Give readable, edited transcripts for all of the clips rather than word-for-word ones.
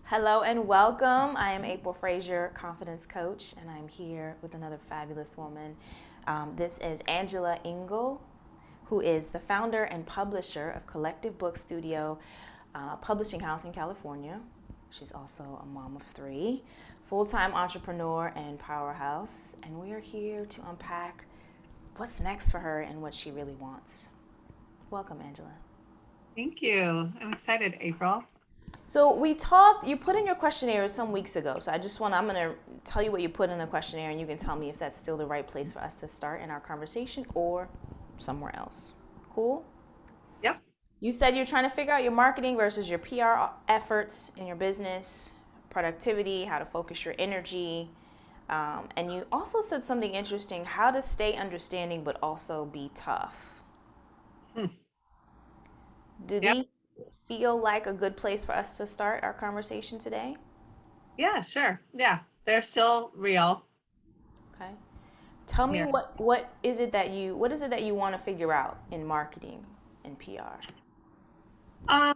Hello and welcome. I am April Frazier, confidence coach, and I'm here with another fabulous woman. This is Angela Engel, who is the founder and publisher of Collective Book Studio, publishing house in California. She's also a mom of three, full-time entrepreneur and powerhouse, and we are here to unpack what's next for her and what she really wants. Welcome, Angela. Thank you. I'm excited, April. So we talked, you put in your questionnaire some weeks ago. So I'm going to tell you what you put in the questionnaire and you can tell me if that's still the right place for us to start in our conversation or somewhere else. Cool? Yep. You said you're trying to figure out your marketing versus your PR efforts in your business, productivity, how to focus your energy. And you also said something interesting, how to stay understanding but also be tough. Hmm. Do Yep. these feel like a good place for us to start our conversation today? Yeah, sure. Yeah. They're still real. Okay. Tell me Yeah. what is it that you want to figure out in marketing and PR? I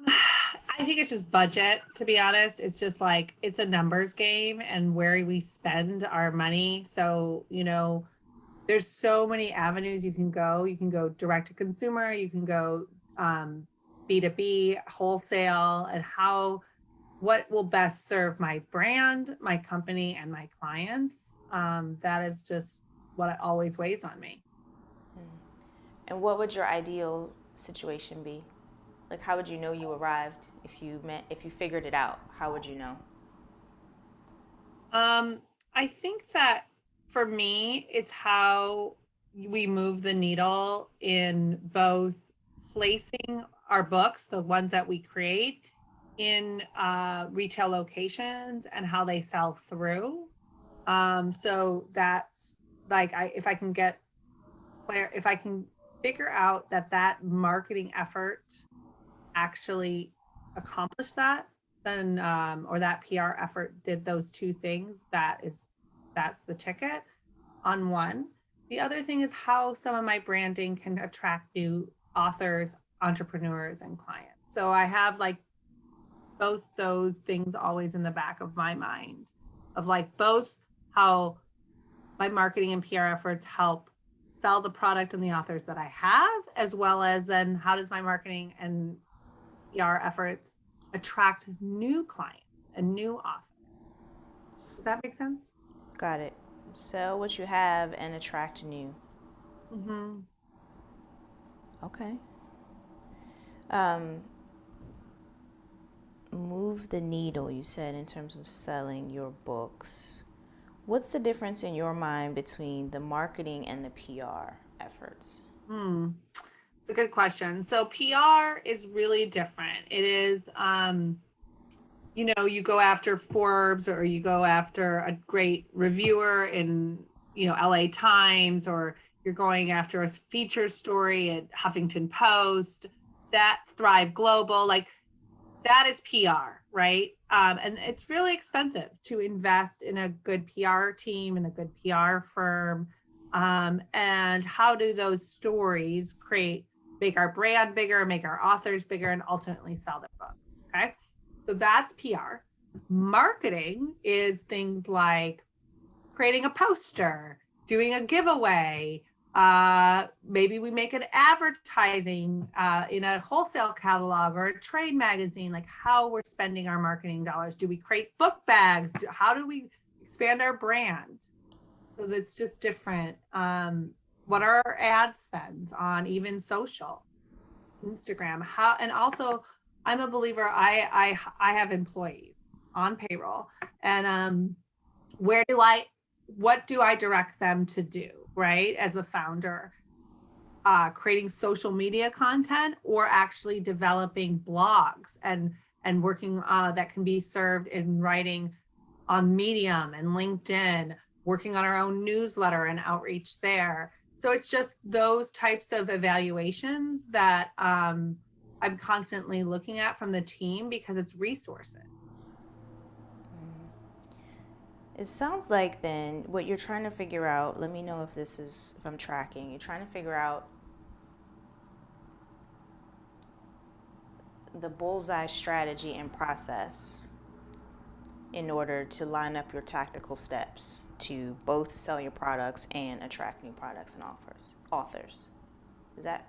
think it's just budget, to be honest. It's just like it's a numbers game and where we spend our money. So, there's so many avenues you can go. You can go direct to consumer, you can go um B2B, wholesale, and what will best serve my brand, my company, and my clients. That is just what always weighs on me. And what would your ideal situation be? Like how would you know you arrived if you figured it out? How would you know? I think that for me, it's how we move the needle in both placing our books, the ones that we create, in retail locations and how they sell through. So that's like if I can get if I can figure out that marketing effort actually accomplished that, then or that PR effort did those two things, that's the ticket on one. The other thing is how some of my branding can attract new authors, entrepreneurs, and clients. So I have like both those things always in the back of my mind of like both how my marketing and PR efforts help sell the product and the authors that I have, as well as then how does my marketing and PR efforts attract new clients and new authors. Does that make sense? Got it. Sell what you have and attract new. Mm-hmm. Okay. Um, Move the needle, you said, in terms of selling your books. What's the difference in your mind between the marketing and the PR efforts? Hmm. It's a good question. So PR is really different. It is, you go after Forbes or you go after a great reviewer in, LA Times, or you're going after a feature story at Huffington Post, that Thrive Global. Like that is PR, right? And it's really expensive to invest in a good PR team and a good PR firm. And how do those stories make our brand bigger, make our authors bigger, and ultimately sell their books? Okay. So that's PR. Marketing is things like creating a poster, doing a giveaway. Maybe we make an advertising in a wholesale catalog or a trade magazine, like how we're spending our marketing dollars. Do we create book bags? How do we expand our brand? So that's just different. What are our ad spends on even social, Instagram? How, and also I'm a believer, I have employees on payroll, and where do I what do I direct them to do, right? As a founder, creating social media content or actually developing blogs and working that can be served in writing on Medium and LinkedIn, working on our own newsletter and outreach there. So it's just those types of evaluations that I'm constantly looking at from the team because it's resources. It sounds like then what you're trying to figure out, let me know if I'm tracking. You're trying to figure out the bullseye strategy and process in order to line up your tactical steps to both sell your products and attract new products and authors. Is that?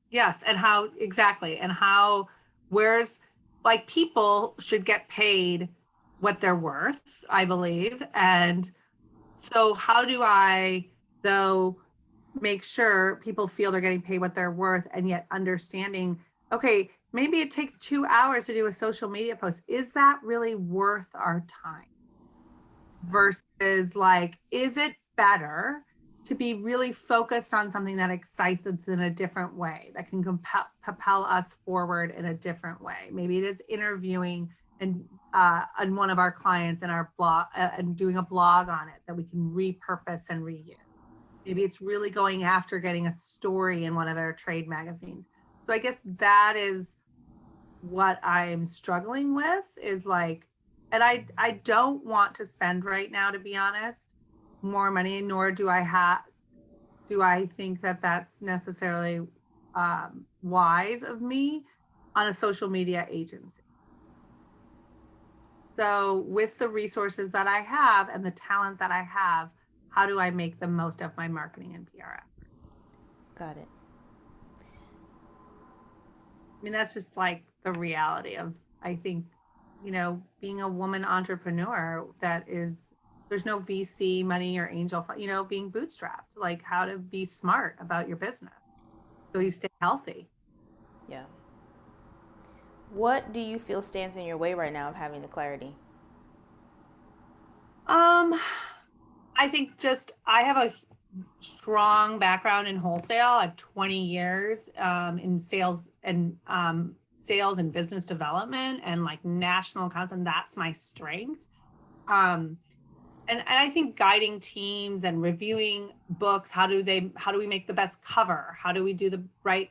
Yes, and how exactly, and how, where's, like, people should get paid what they're worth, I believe. And so how do I, though, make sure people feel they're getting paid what they're worth, and yet understanding, okay, maybe it takes 2 hours to do a social media post. Is that really worth our time? Versus, like, is it better to be really focused on something that excites us in a different way, that can propel us forward in a different way? Maybe it is interviewing and one of our clients in our blog and doing a blog on it that we can repurpose and reuse. Maybe it's really going after getting a story in one of our trade magazines. So I guess that is what I'm struggling with, is like, and I don't want to spend right now, to be honest, more money, nor do I think that that's necessarily wise of me on a social media agency. So with the resources that I have and the talent that I have, how do I make the most of my marketing and PR efforts? Got it. I mean, that's just like the reality of, I think, being a woman entrepreneur, there's no VC money or angel, being bootstrapped, like how to be smart about your business so you stay healthy. Yeah. What do you feel stands in your way right now of having the clarity? I think just, I have a strong background in wholesale. I have 20 years in sales and business development and like national accounts, and that's my strength. And I think guiding teams and reviewing books, how do we make the best cover? How do we do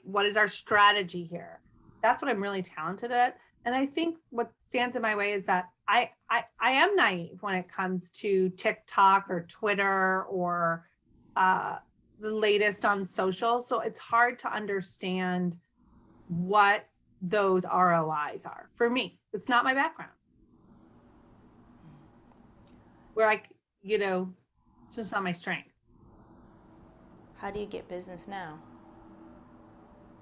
what is our strategy here? That's what I'm really talented at. And I think what stands in my way is that I am naive when it comes to TikTok or Twitter or the latest on social. So it's hard to understand what those ROIs are. For me, it's not my background. Where it's just not my strength. How do you get business now?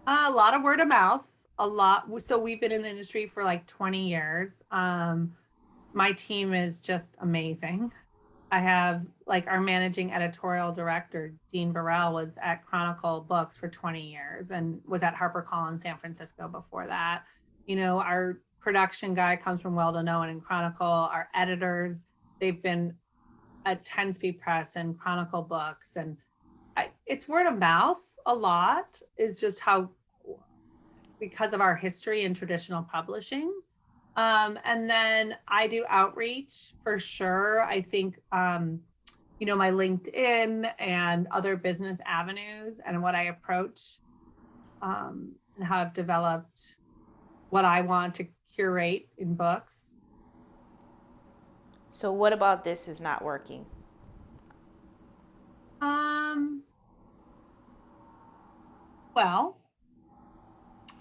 A lot of word of mouth, a lot. So we've been in the industry for like 20 years. My team is just amazing. I have, like, our managing editorial director, Dean Burrell, was at Chronicle Books for 20 years and was at HarperCollins San Francisco before that. Our production guy comes from Well to Know and in Chronicle. Our editors, they've been at 10 Speed Press and Chronicle Books. And it's word of mouth a lot, is just how, because of our history in traditional publishing. And then I do outreach for sure. I think, my LinkedIn and other business avenues and what I approach, and how I've developed what I want to curate in books. So what about this is not working? Well,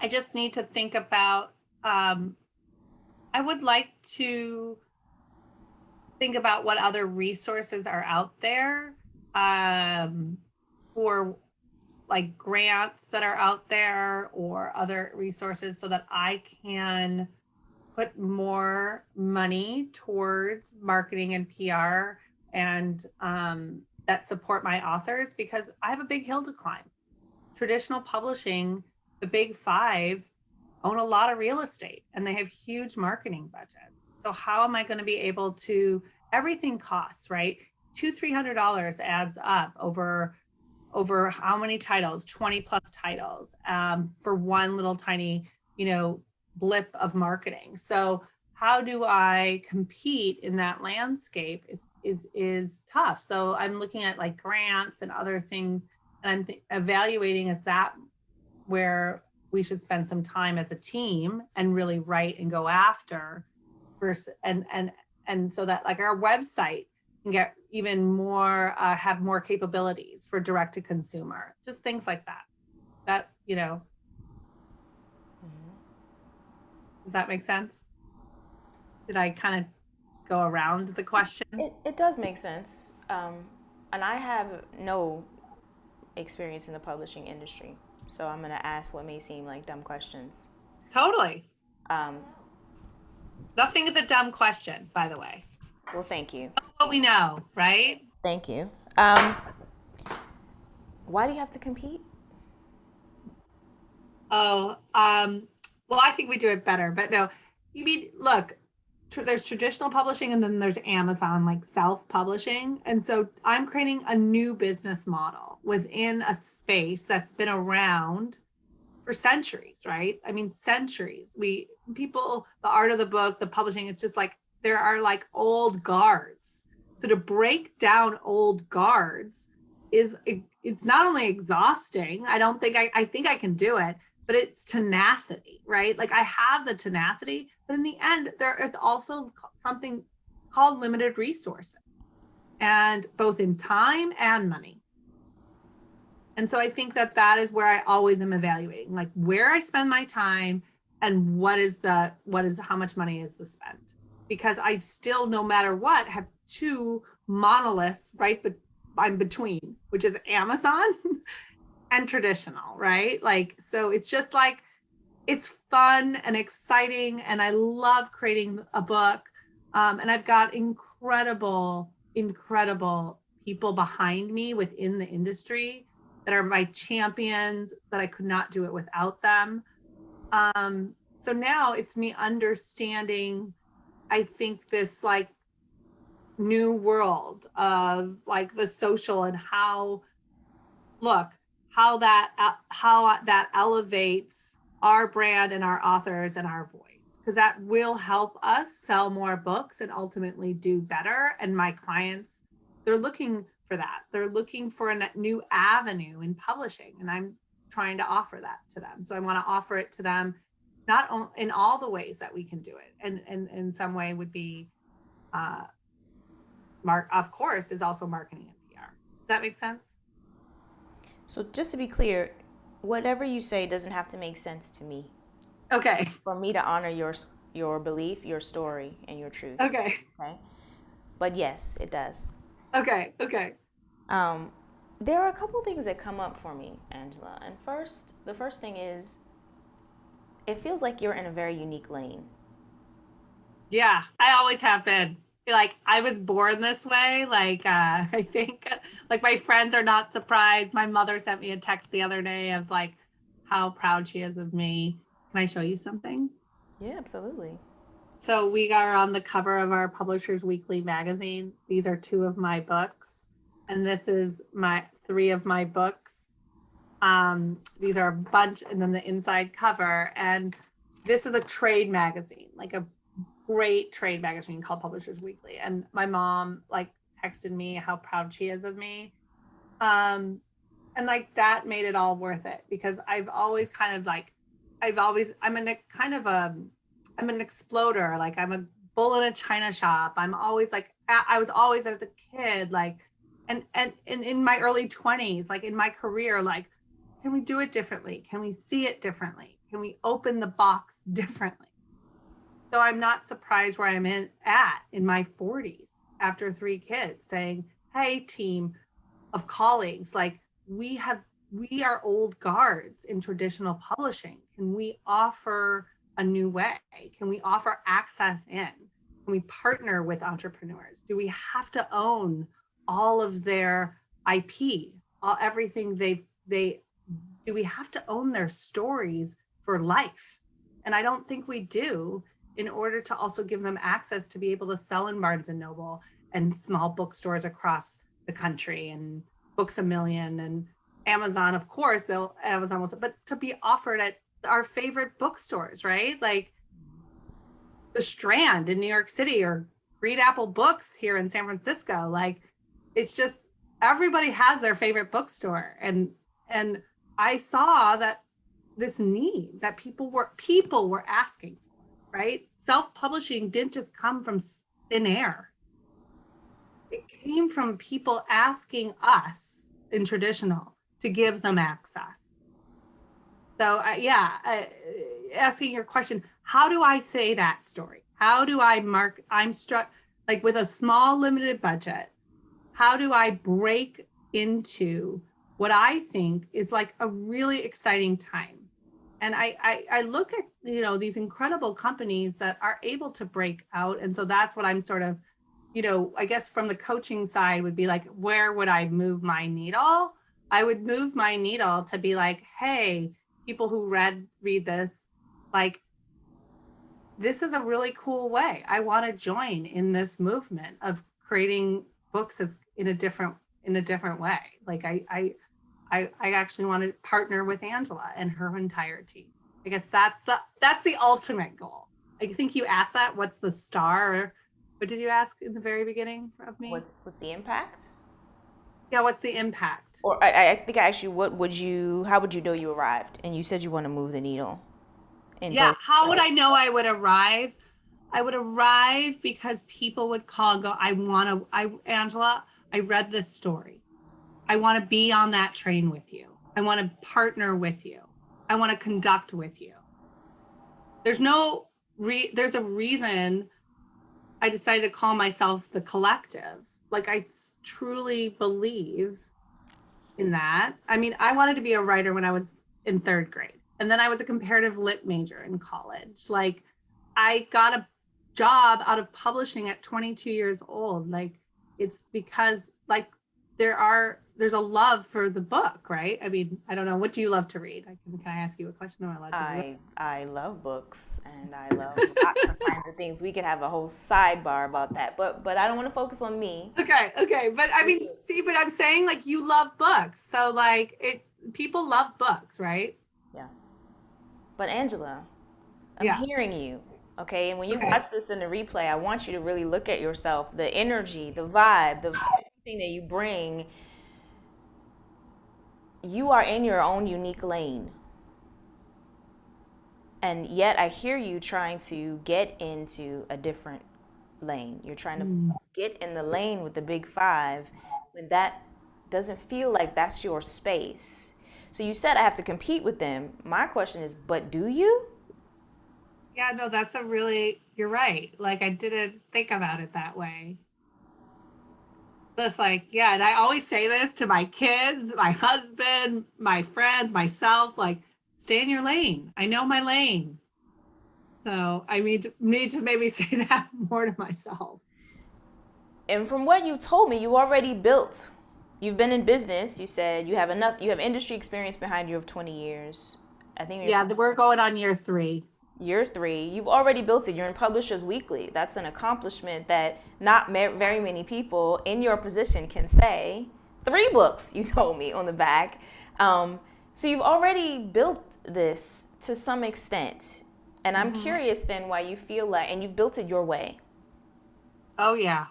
I just need to think about, I would like to think about what other resources are out there, or like grants that are out there or other resources, so that I can put more money towards marketing and PR and that support my authors, because I have a big hill to climb. Traditional publishing, the big five, own a lot of real estate and they have huge marketing budgets. So how am I going to be able to, everything costs, right? $200-300 adds up over how many titles, 20 plus titles, for one little tiny, blip of marketing. So how do I compete in that landscape is tough. So I'm looking at like grants and other things, and I'm evaluating, is that where we should spend some time as a team and really write and go after versus, and so that, like, our website can get even more, have more capabilities for direct to consumer, just things like that, does that make sense? Did I kind of go around the question? It does make sense. And I have no experience in the publishing industry. So I'm going to ask what may seem like dumb questions. Totally. Um, Nothing is a dumb question, by the way. well, thank you. What we know, right? Thank you. Why do you have to compete? Oh, well, I think we do it better, but no, you mean, look, there's traditional publishing and then there's Amazon, like self-publishing. And so I'm creating a new business model within a space that's been around for centuries, right? I mean, centuries. People, the art of the book, the publishing, it's just like, there are like old guards. So to break down old guards it's not only exhausting. I think I can do it, but it's tenacity, right? Like I have the tenacity, but in the end, there is also something called limited resources, and both in time and money. And so I think that is where I always am evaluating, like where I spend my time and how much money is the spent. Because I still, no matter what, have two monoliths, right? But I'm between, which is Amazon and traditional, right? Like, so it's just like, it's fun and exciting. And I love creating a book. And I've got incredible people behind me within the industry that are my champions, that I could not do it without them. So now it's me understanding, I think, this like new world of like the social and how that elevates our brand and our authors and our voice, because that will help us sell more books and ultimately do better. And my clients, they're looking for that. They're looking for a new avenue in publishing, and I'm trying to offer that to them. So I want to offer it to them, not in all the ways that we can do it, and in some way would be of course, is also marketing and PR. Does that make sense? So just to be clear, whatever you say doesn't have to make sense to me. Okay. For me to honor your belief, your story, and your truth. Okay. Okay. But yes, it does. Okay. There are a couple things that come up for me, Angela. And the first thing is, it feels like you're in a very unique lane. Yeah, I always have been. Like I was born this way. Like I think like my friends are not surprised. My mother sent me a text the other day of like how proud she is of me. Can I show you something? Yeah, absolutely. So we are on the cover of our Publishers Weekly magazine. These are 2 of my books, and this is 3 of my books. These are a bunch, and then the inside cover. And this is a trade magazine, like a great trade magazine called Publishers Weekly. And my mom like texted me how proud she is of me. And like that made it all worth it, because I've always kind of like, I'm an exploder. Like I'm a bull in a china shop. I'm always like, I was always as a kid, like, and in my early 20s, like in my career, like, can we do it differently? Can we see it differently? Can we open the box differently? So I'm not surprised where I'm at in my 40s after 3 kids, saying, hey, team of colleagues, like we are old guards in traditional publishing. Can we offer a new way? Can we offer access in? Can we partner with entrepreneurs? Do we have to own all of their IP, everything do we have to own their stories for life? And I don't think we do, in order to also give them access to be able to sell in Barnes and Noble and small bookstores across the country and Books A Million and Amazon. Of course, Amazon will, but to be offered at our favorite bookstores, right? Like the Strand in New York City, or Green Apple Books here in San Francisco. Like it's just, everybody has their favorite bookstore. And I saw that this need that people were asking for, right? Self-publishing didn't just come from thin air. It came from people asking us in traditional to give them access. So asking your question, how do I say that story? How do I mark? I'm struck. like with a small limited budget, how do I break into what I think is like a really exciting time? And I look at, you know, these incredible companies that are able to break out. And so that's what I'm sort of, you know, I guess from the coaching side would be like, where would I move my needle? I would move my needle to be like, hey, people who read this, like, this is a really cool way. I want to join in this movement of creating books as in a different way. Like I actually want to partner with Angela and her entire team. I guess that's the ultimate goal. I think you asked that. What's the star? What did you ask in the very beginning of me? What's the impact? Yeah, what's the impact? Or I think I asked you, how would you know you arrived? And you said you want to move the needle in Yeah, both. how would I know I would arrive? I would arrive because people would call and go, Angela, I read this story. I want to be on that train with you. I want to partner with you. I want to conduct with you. There's there's a reason I decided to call myself the collective. Like I truly believe in that. I mean, I wanted to be a writer when I was in 3rd grade. And then I was a comparative lit major in college. Like I got a job out of publishing at 22 years old. Like it's because like there's a love for the book, right? I mean, I don't know. What do you love to read? Can I ask you a question? Am I allowed to do that? I love books and I love lots of kinds of things. We could have a whole sidebar about that, but I don't want to focus on me. Okay. But I mean, see, but I'm saying like you love books. So like people love books, right? Yeah. But Angela, I'm Yeah. hearing you. Okay, and when you Okay. watch this in the replay, I want you to really look at yourself, the energy, the vibe, the everything that you bring. You are in your own unique lane. And yet I hear you trying to get into a different lane. You're trying to get in the lane with the big five when that doesn't feel like that's your space. So you said I have to compete with them. My question is, but do you? Yeah, no, you're right. Like I didn't think about it that way. Just like, yeah, and I always say this to my kids, my husband, my friends, myself, like, stay in your lane. I know my lane. So I need to maybe say that more to myself. And from what you told me, you already built. You've been in business. You said you have industry experience behind you of 20 years. I think Yeah, we're going on year 3. year 3, you've already built it. You're in Publishers Weekly. That's an accomplishment that not very many people in your position can say. 3 books, you told me, on the back. So you've already built this to some extent. And I'm curious then why you feel like, and you've built it your way. Oh yeah.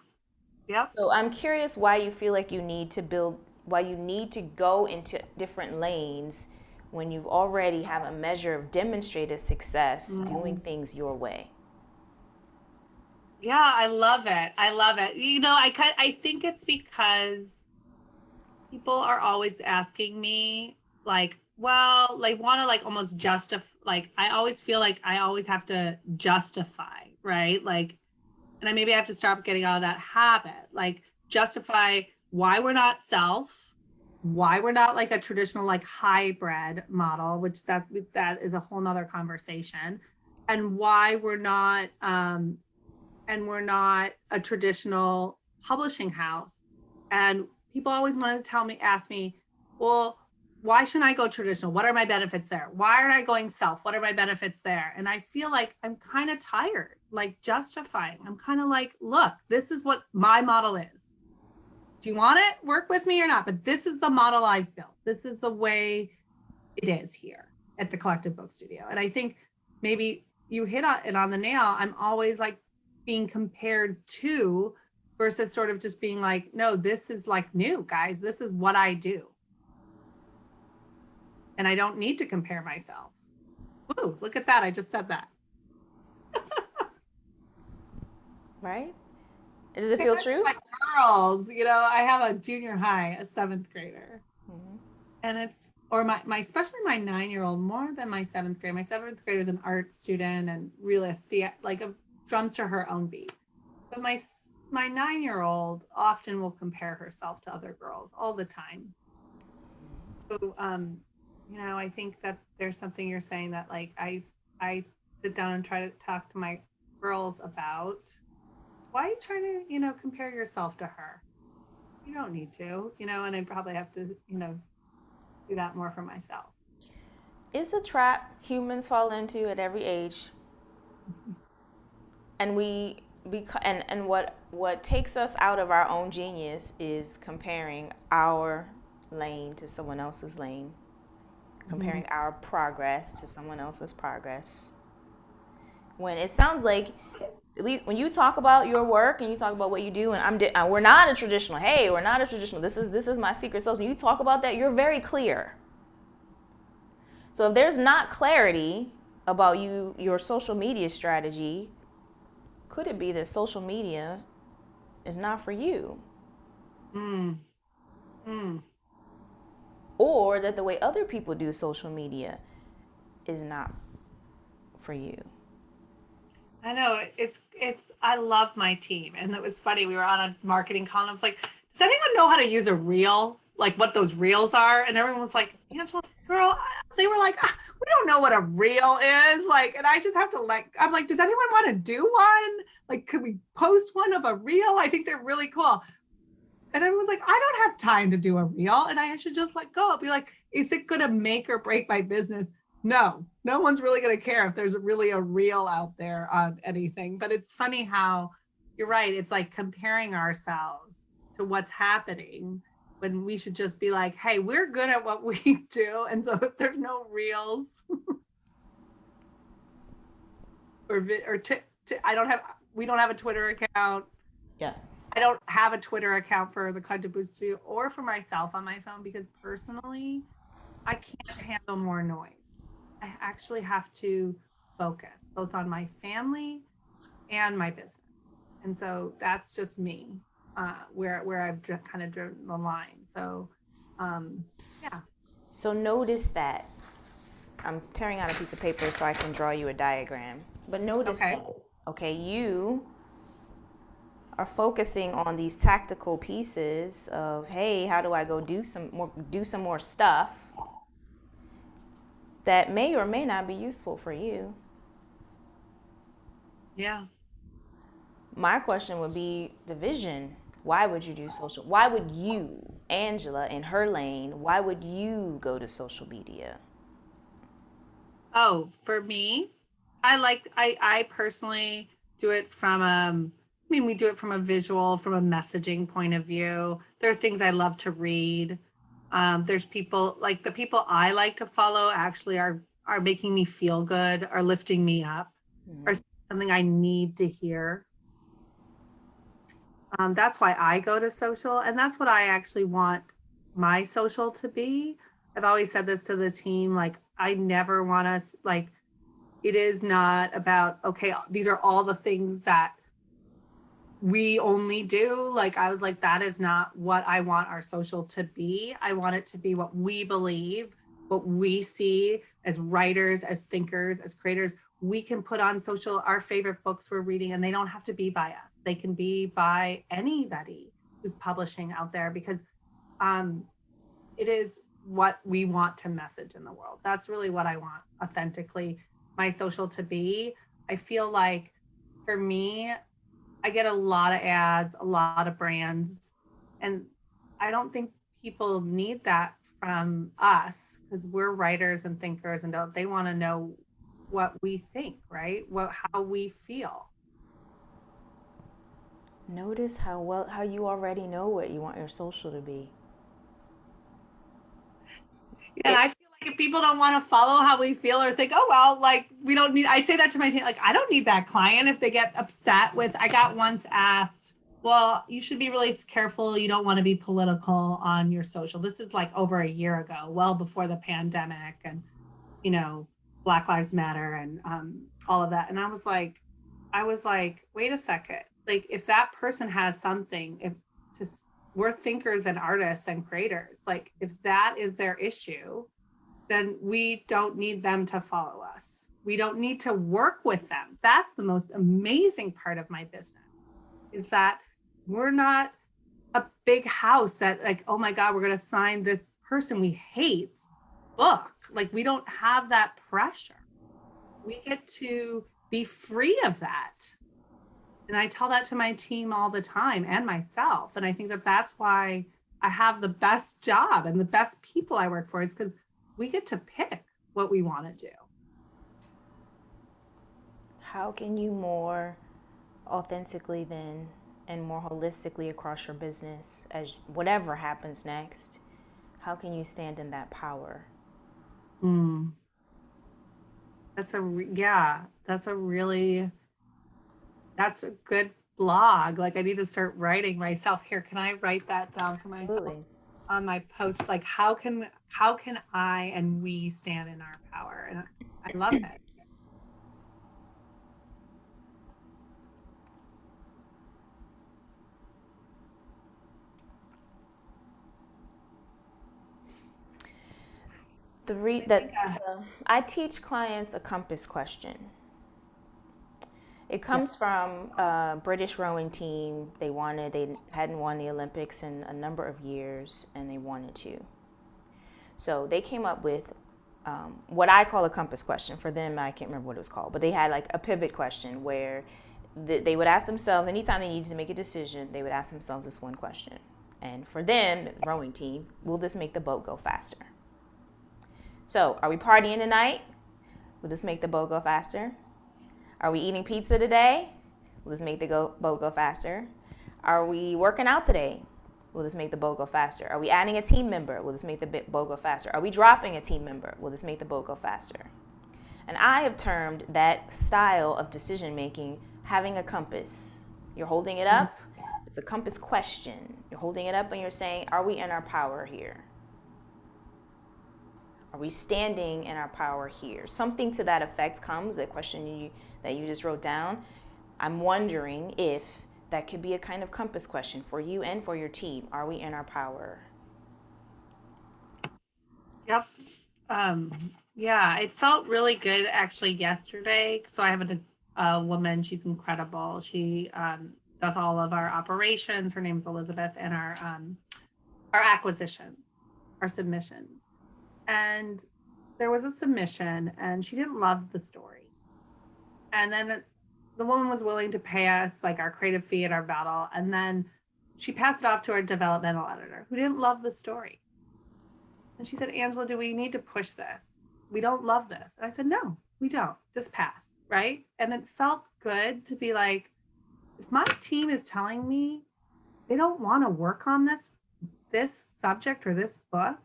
Yep. So I'm curious why you feel like why you need to go into different lanes when you've already have a measure of demonstrated success doing things your way. Yeah, I love it. I love it. You know, I think it's because people are always asking me like, well, like want to like almost justify, like I always feel like I always have to justify, right? Like, and maybe I have to start getting out of that habit, like justify why we're not why we're not like a traditional like hybrid model, which that is a whole nother conversation, and why we're not a traditional publishing house. And people always want to ask me, well, why shouldn't I go traditional? What are my benefits there? Why aren't I going self? What are my benefits there? And I feel like I'm kind of tired, like justifying. I'm kind of like, look, this is what my model is. Do you want it? Work with me or not? But this is the model I've built. This is the way it is here at the Collective Book Studio. And I think maybe you hit it on the nail. I'm always like being compared to versus sort of just being like, no, this is like new, guys. This is what I do. And I don't need to compare myself. Ooh, look at that. I just said that. Right? Does it feel true? Like girls, you know, I have a junior high, a 7th grader. And it's, or my especially my 9-year-old, more than my 7th grade. My 7th grader is an art student and really drums to her own beat. But my my 9-year-old often will compare herself to other girls all the time. So, I think that there's something you're saying that like I sit down and try to talk to my girls about why are you trying to, compare yourself to her? You don't need to, and I probably have to, do that more for myself. It's a trap humans fall into at every age. And what takes us out of our own genius is comparing our lane to someone else's lane, comparing our progress to someone else's progress. When it sounds like, at least when you talk about your work and you talk about what you do, and we're not a traditional. Hey, we're not a traditional. This is my secret sauce. When you talk about that, you're very clear. So if there's not clarity about your social media strategy, could it be that social media is not for you? Or that the way other people do social media is not for you? I know I love my team. And it was funny. We were on a marketing call and I was like, does anyone know how to use a reel? Like what those reels are? And everyone was like, Angela, girl, they were like, we don't know what a reel is. Like, and I just have to I'm like, does anyone want to do one? Like, could we post one of a reel? I think they're really cool. And everyone's like, I don't have time to do a reel. And I should just let go. I'll be like, is it going to make or break my business? No one's really going to care if there's really a reel out there on anything. But it's funny how you're right. It's like comparing ourselves to what's happening when we should just be like, hey, we're good at what we do. And so if there's no reels we don't have a Twitter account. Yeah. I don't have a Twitter account for the Collective Boost Studio or for myself on my phone because personally, I can't handle more noise. I actually have to focus both on my family and my business. And so that's just me, where I've kind of driven the line. So, yeah. So notice that. I'm tearing out a piece of paper so I can draw you a diagram. But notice that, okay, you are focusing on these tactical pieces of, hey, how do I go do some more stuff that may or may not be useful for you. Yeah. My question would be the vision. Why would you do social? Why would you, Angela, in her lane, why would you go to social media? Oh, for me, I personally do it from we do it from a visual, from a messaging point of view. There are things I love to read. There's people like the people I like to follow actually are making me feel good, are lifting me up, or something I need to hear. That's why I go to social, and that's what I actually want my social to be. I've always said this to the team, like I never want us, like it is not about, okay, these are all the things that we only do. Like I was like, that is not what I want our social to be. I want it to be what we believe, what we see as writers, as thinkers, as creators. We can put on social our favorite books we're reading, and they don't have to be by us. They can be by anybody who's publishing out there, because it is what we want to message in the world. That's really what I want authentically my social to be. I feel like for me, I get a lot of ads, a lot of brands, and I don't think people need that from us, because we're writers and thinkers, and they want to know what we think, right? How we feel. Notice how you already know what you want your social to be. Yeah, I feel like if people don't want to follow how we feel or think, oh, well, like we don't need, I say that to my team, like, I don't need that client. If they get upset with, I got once asked, well, you should be really careful. You don't want to be political on your social. This is like over a year ago, well before the pandemic and, Black Lives Matter and all of that. And I was like, wait a second. Like if that person has something, we're thinkers and artists and creators. Like if that is their issue, then we don't need them to follow us. We don't need to work with them. That's the most amazing part of my business, is that We're not a big house that like, oh my God, we're going to sign this person we hate book. Like we don't have that pressure. We get to be free of that. And I tell that to my team all the time and myself. And I think that that's why I have the best job and the best people I work for is because we get to pick what we want to do. How can you more authentically then and more holistically across your business as whatever happens next, how can you stand in that power? Mm. Yeah, that's a good blog. Like I need to start writing myself. Here, can I write that down for myself Absolutely. on my posts? Like how can I and we stand in our power? And I love it. The re- I think that I teach clients a compass question. It yeah. comes from a British rowing team. They hadn't won the Olympics in a number of years, and they wanted to. So they came up with what I call a compass question. For them, I can't remember what it was called, but they had like a pivot question where they would ask themselves, anytime they needed to make a decision, they would ask themselves this one question. And for them, the rowing team, will this make the boat go faster? So, are we partying tonight? Will this make the boat go faster? Are we eating pizza today? Will this make the boat go faster? Are we working out today? Will this make the boat go faster? Are we adding a team member? Will this make the boat go faster? Are we dropping a team member? Will this make the boat go faster? And I have termed that style of decision making having a compass. You're holding it up. It's a compass question. You're holding it up and you're saying, are we in our power here? Are we standing in our power here? Something to that effect comes, that question that you just wrote down. I'm wondering if that could be a kind of compass question for you and for your team. Are we in our power? Yep. Um, yeah, it felt really good actually yesterday. So I have a woman, she's incredible. She does all of our operations. Her name's Elizabeth, and our acquisitions, our submissions. And there was a submission and she didn't love the story. And then the woman was willing to pay us like our creative fee and our battle. And then she passed it off to our developmental editor who didn't love the story. And she said, Angela, do we need to push this? We don't love this. And I said, no, we don't. Just pass. Right. And it felt good to be like, if my team is telling me they don't want to work on this subject or this book,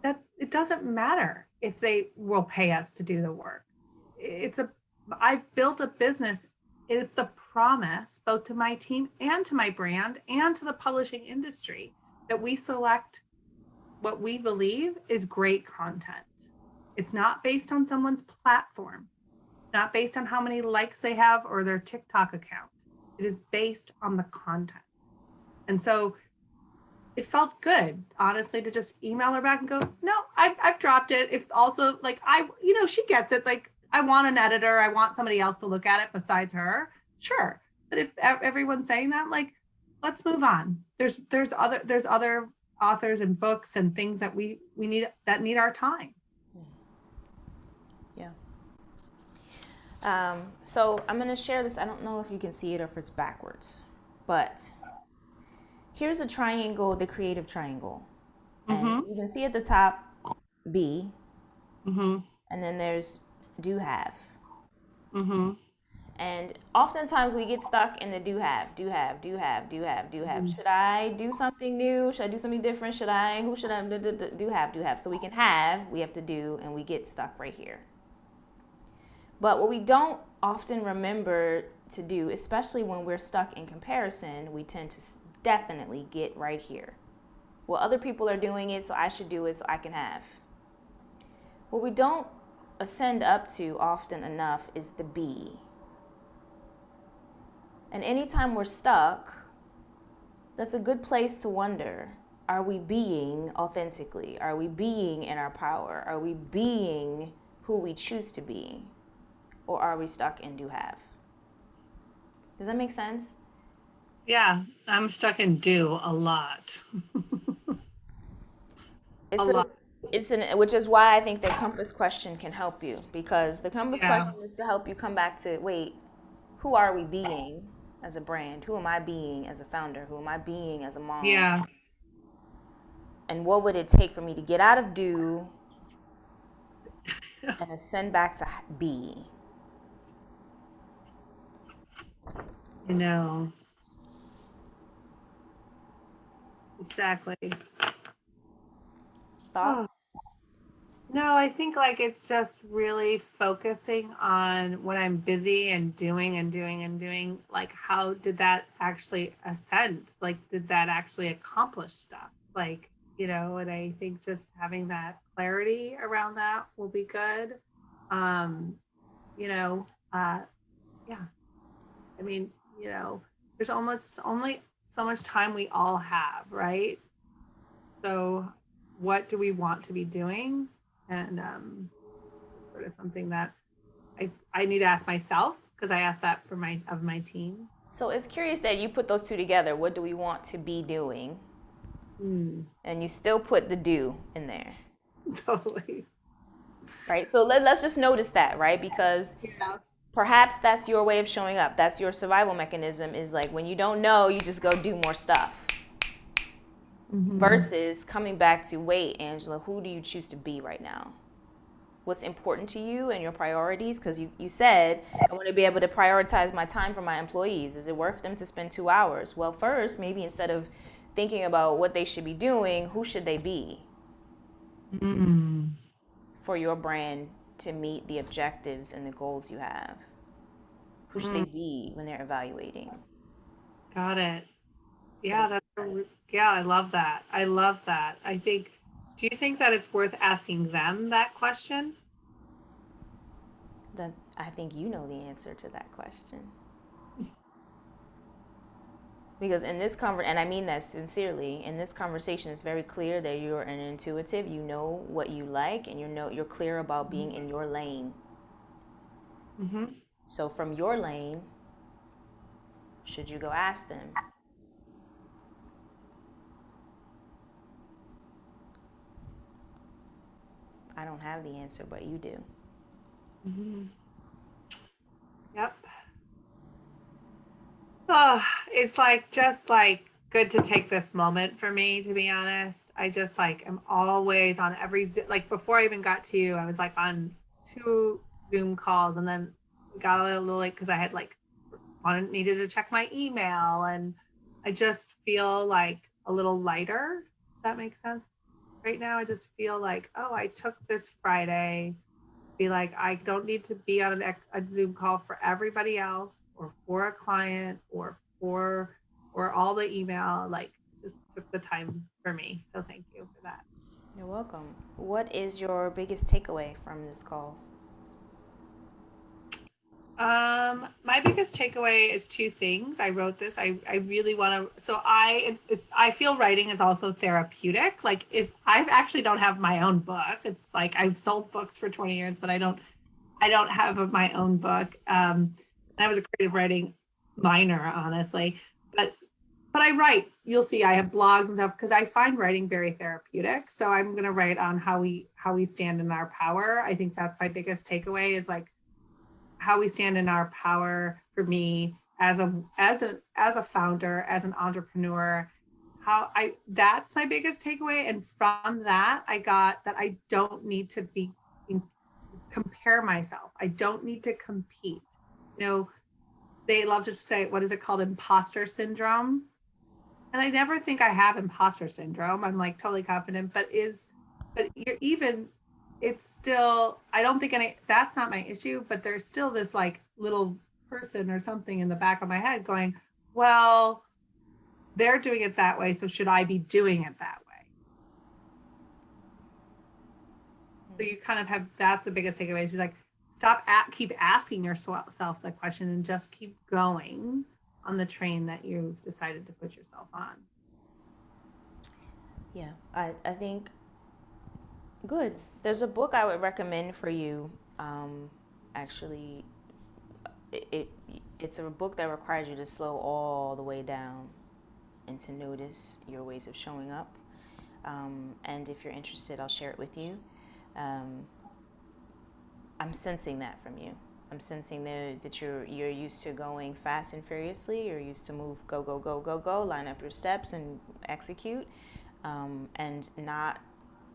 that it doesn't matter if they will pay us to do the work. I've built a business. It's a promise both to my team and to my brand and to the publishing industry that we select what we believe is great content. It's not based on someone's platform, not based on how many likes they have or their TikTok account. It is based on the content. And so it felt good, honestly, to just email her back and go, no, I've dropped it. If also like, she gets it. Like, I want an editor. I want somebody else to look at it besides her. Sure. But if everyone's saying that, like, let's move on. There's other authors and books and things that we need our time. Yeah. So I'm going to share this. I don't know if you can see it or if it's backwards, but here's a triangle, the creative triangle. And you can see at the top B, and then there's do have. And oftentimes we get stuck in the do have, do have, do have, do have, do have. Should I do something new? Should I do something different? Who should I do have, do have? So we can have, we have to do, and we get stuck right here. But what we don't often remember to do, especially when we're stuck in comparison, we tend to definitely get right here. Well, other people are doing it, so I should do it so I can have. What we don't ascend up to often enough is the be. And anytime we're stuck, that's a good place to wonder, are we being authentically? Are we being in our power? Are we being who we choose to be? Or are we stuck in do have? Does that make sense? Yeah, I'm stuck in do a lot. A It's a lot. it's an which is why I think the compass question can help you, because the compass Yeah. question is to help you come back to, wait, who are we being as a brand? Who am I being as a founder? Who am I being as a mom? Yeah. And what would it take for me to get out of do and ascend back to be? I know. Exactly. Oh, Thoughts? no, I think like it's just really focusing on when I'm busy and doing and doing and doing, like how did that actually ascend? Like did that actually accomplish stuff? Like, and I think just having that clarity around that will be good. Um, you know, uh yeah. I mean, there's almost only so much time we all have, right? So what do we want to be doing? And it's sort of something that I need to ask myself because I ask that for my team. So it's curious that you put those two together. What do we want to be doing? Mm, And you still put the do in there, totally. right? So let's just notice that, right? Because Yeah. perhaps that's your way of showing up. That's your survival mechanism, is like when you don't know, you just go do more stuff. Mm-hmm. Versus coming back to, wait, Angela, who do you choose to be right now? What's important to you and your priorities? Because you said, I want to be able to prioritize my time for my employees. Is it worth them to spend 2 hours? Well, first, maybe instead of thinking about what they should be doing, who should they be Mm, for your brand to meet the objectives and the goals you have? Who should they mm, be when they're evaluating? got it. So Yeah, yeah, I love that. I love that. Do you think that it's worth asking them that question? that, I think you know the answer to that question. Because in this and I mean that sincerely, in this conversation, it's very clear that you're an intuitive. You know what you like, and you're clear about being in your lane. Mm-hmm. So from your lane, should you go ask them? I don't have the answer, but you do. Mm-hmm. Yep. Oh, it's like just like good to take this moment for me, to be honest. I just like am always on like before I even got to you, I was like on two Zoom calls and then got a little late because I had like needed to check my email and I just feel like a little lighter. Does that make sense? Right now, I just feel like, oh, I took this Friday be like, I don't need to be on a Zoom call for everybody else or for a client or all the email. Like, just took the time for me. So thank you for that. You're welcome. What is your biggest takeaway from this call? My biggest takeaway is two things. I wrote this. I really want to. So I feel writing is also therapeutic. Like if I actually don't have my own book, it's like I've sold books for 20 years, but I don't have my own book. And I was a creative writing minor, honestly. But but I write. You'll see, I have blogs and stuff because I find writing very therapeutic. So I'm going to write on how we stand in our power. I think that's my biggest takeaway is like how we stand in our power for me as a founder, as an entrepreneur. How I That's my biggest takeaway. And from that, I got that I don't need to be compare myself. I don't need to compete. You know, they love to say, what is it called? Imposter syndrome. And I never think I have imposter syndrome. I'm like totally confident, but you're even, it's still, I don't think that's not my issue, but there's still this like little person or something in the back of my head going, well, they're doing it that way. So should I be doing it that way? So you kind of have, that's the biggest takeaway. She's like, keep asking yourself the question and just keep going on the train that you've decided to put yourself on. Yeah, I think good. There's a book I would recommend for you. Actually, it It's a book that requires you to slow all the way down and to notice your ways of showing up. And if you're interested, I'll share it with you. Um, I'm sensing that from you. I'm sensing that you're used to going fast and furiously. You're used to move, go, go, go, go, go, line up your steps and execute, and not.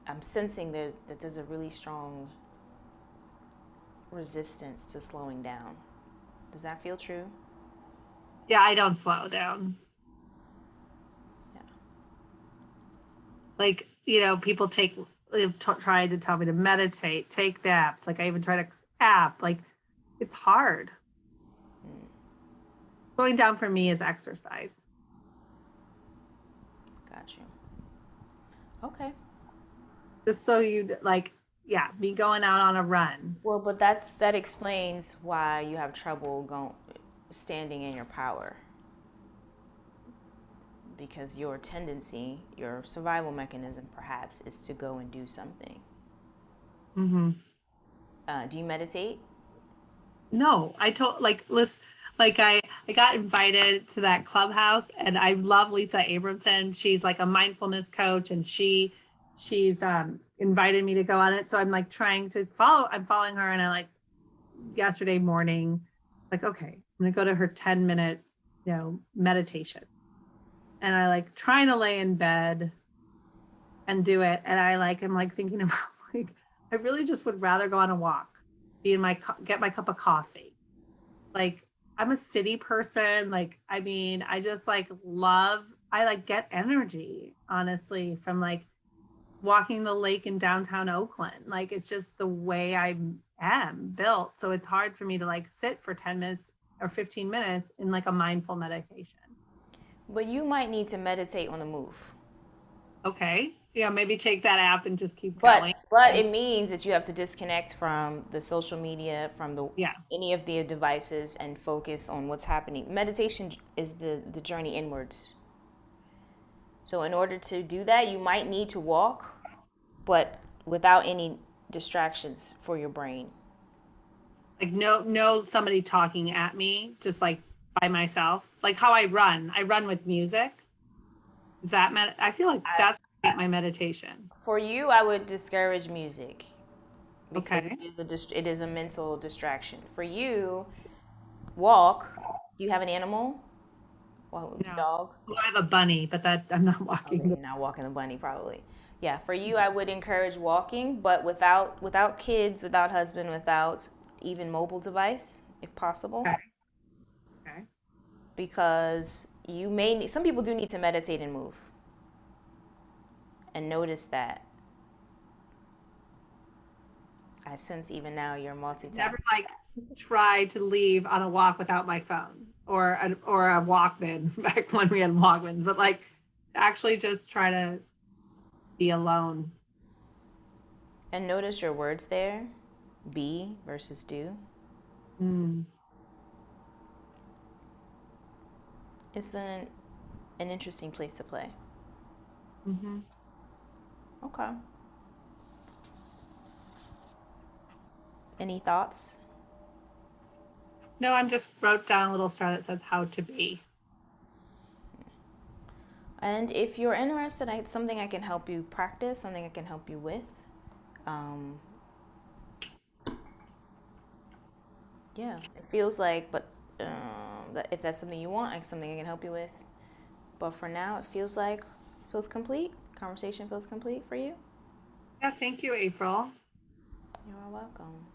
I'm sensing that there's a really strong resistance to slowing down. Does that feel true? Yeah, I don't slow down. Yeah. Like, people they've tried to tell me to meditate, take naps. Like I even tried a app. Like it's hard. Mm, Slowing down for me is exercise. got you. Okay. Just so you like, yeah, me going out on a run. Well, but that explains why you have trouble going standing in your power, because your tendency, your survival mechanism perhaps, is to go and do something. Mm-hmm. Do you meditate? No, I told like listen, like I got invited to that clubhouse, and I love Lisa Abramson. She's like a mindfulness coach, and she's invited me to go on it. So I'm like trying to follow. I'm following her, and I like yesterday morning, like okay, I'm gonna go to her 10-minute meditation, and I like trying to lay in bed and do it, and I'm like thinking about like I really just would rather go on a walk, be in my get my cup of coffee. Like I'm a city person. Like I mean, I just like love. I like get energy honestly from like walking the lake in downtown Oakland. Like it's just the way I am built. So it's hard for me to like sit for 10 minutes or 15 minutes in like a mindful meditation. But you might need to meditate on the move. Okay. Yeah, maybe take that app and just keep But going. but And it means that you have to disconnect from the social media, from the yeah. any of the devices, and focus on what's happening. Meditation is the journey inwards. So in order to do that, you might need to walk, but without any distractions for your brain. Like no somebody talking at me, just like by myself. Like how I run with music. Is that I feel like that's my meditation. For you, I would discourage music because Okay. it is a mental distraction. For you, walk. Do you have an animal? Well, No. dog. Well, I have a bunny, but that I'm not Okay, walking. you're not walking the bunny probably. Yeah, for you, I would encourage walking, but without kids, without husband, without even mobile device, if possible, Okay. Okay. because you may need. Some people do need to meditate and move, and notice that. I sense even now you're Never multitasking. like tried to leave on a walk without my phone or a Walkman back when we had Walkmans, but like actually just try to be alone. And notice your words there, be versus do. Mm. It's an interesting place to play. Mm-hmm. Okay. Any thoughts? No, I'm just wrote down a little star that says how to be. And if you're interested, it's something I can help you practice, something I can help you with. Um, yeah, it feels like, but if that's something you want, it's something I can help you with. But for now, it feels complete. Conversation feels complete for you. Yeah, thank you, April. You're welcome.